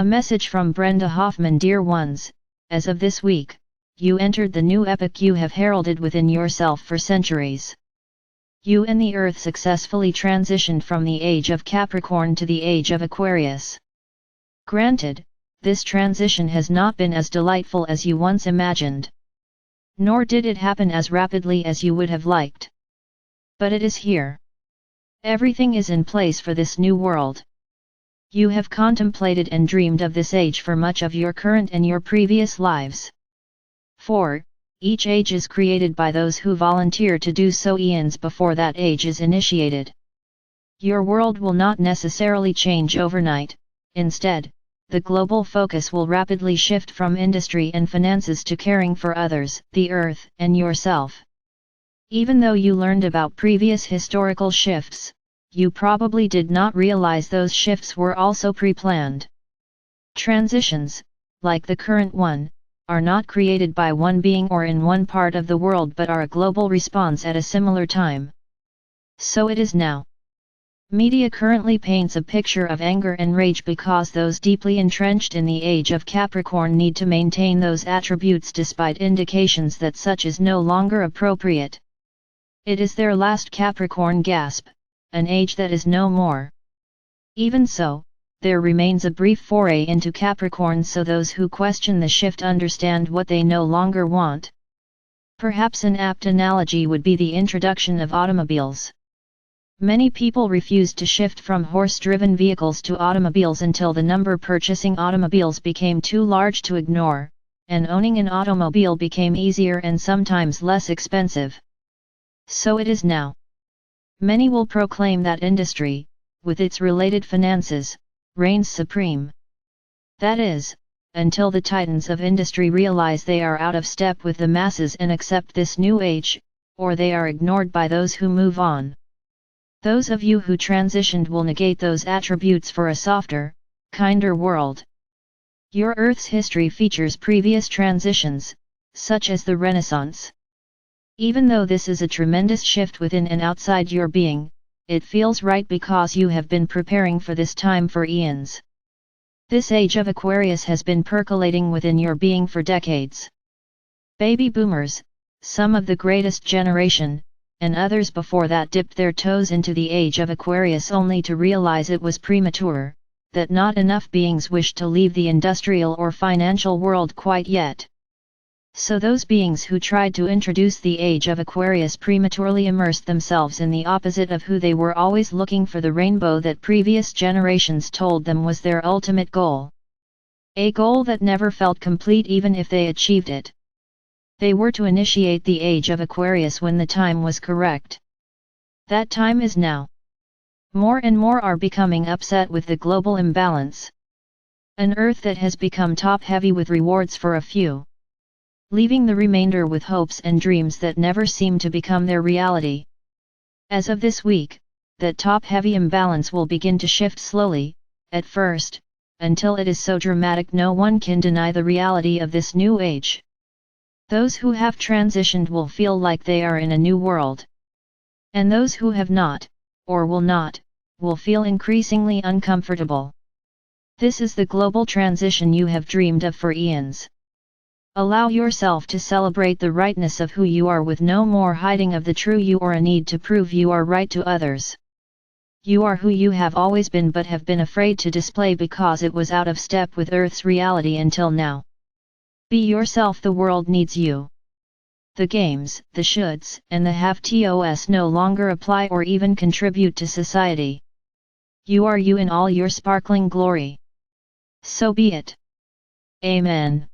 A message from Brenda Hoffman. Dear ones, as of this week, you entered the new epoch you have heralded within yourself for centuries. You and the Earth successfully transitioned from the age of Capricorn to the age of Aquarius. Granted, this transition has not been as delightful as you once imagined. Nor did it happen as rapidly as you would have liked. But it is here. Everything is in place for this new world. You have contemplated and dreamed of this age for much of your current and your previous lives. 4. Each age is created by those who volunteer to do so eons before that age is initiated. Your world will not necessarily change overnight. Instead, the global focus will rapidly shift from industry and finances to caring for others, the earth, and yourself. Even though you learned about previous historical shifts, you probably did not realize those shifts were also pre-planned. Transitions, like the current one, are not created by one being or in one part of the world but are a global response at a similar time. So it is now. Media currently paints a picture of anger and rage because those deeply entrenched in the age of Capricorn need to maintain those attributes despite indications that such is no longer appropriate. It is their last Capricorn gasp, an age that is no more. Even so, there remains a brief foray into Capricorn so those who question the shift understand what they no longer want. Perhaps an apt analogy would be the introduction of automobiles. Many people refused to shift from horse-driven vehicles to automobiles until the number purchasing automobiles became too large to ignore, and owning an automobile became easier and sometimes less expensive. So it is now. Many will proclaim that industry, with its related finances, reigns supreme. That is, until the titans of industry realize they are out of step with the masses and accept this new age, or they are ignored by those who move on. Those of you who transitioned will negate those attributes for a softer, kinder world. Your Earth's history features previous transitions, such as the Renaissance. Even though this is a tremendous shift within and outside your being, it feels right because you have been preparing for this time for eons. This age of Aquarius has been percolating within your being for decades. Baby boomers, some of the greatest generation, and others before that dipped their toes into the age of Aquarius only to realize it was premature, that not enough beings wished to leave the industrial or financial world quite yet. So those beings who tried to introduce the age of Aquarius prematurely immersed themselves in the opposite of who they were, always looking for the rainbow that previous generations told them was their ultimate goal. A goal that never felt complete even if they achieved it. They were to initiate the age of Aquarius when the time was correct. That time is now. More and more are becoming upset with the global imbalance. An Earth that has become top-heavy with rewards for a few, leaving the remainder with hopes and dreams that never seem to become their reality. As of this week, that top-heavy imbalance will begin to shift slowly, at first, until it is so dramatic no one can deny the reality of this new age. Those who have transitioned will feel like they are in a new world. And those who have not, or will not, will feel increasingly uncomfortable. This is the global transition you have dreamed of for eons. Allow yourself to celebrate the rightness of who you are with no more hiding of the true you or a need to prove you are right to others. You are who you have always been but have been afraid to display because it was out of step with Earth's reality until now. Be yourself, the world needs you. The games, the shoulds, and the have-tos no longer apply or even contribute to society. You are you in all your sparkling glory. So be it. Amen.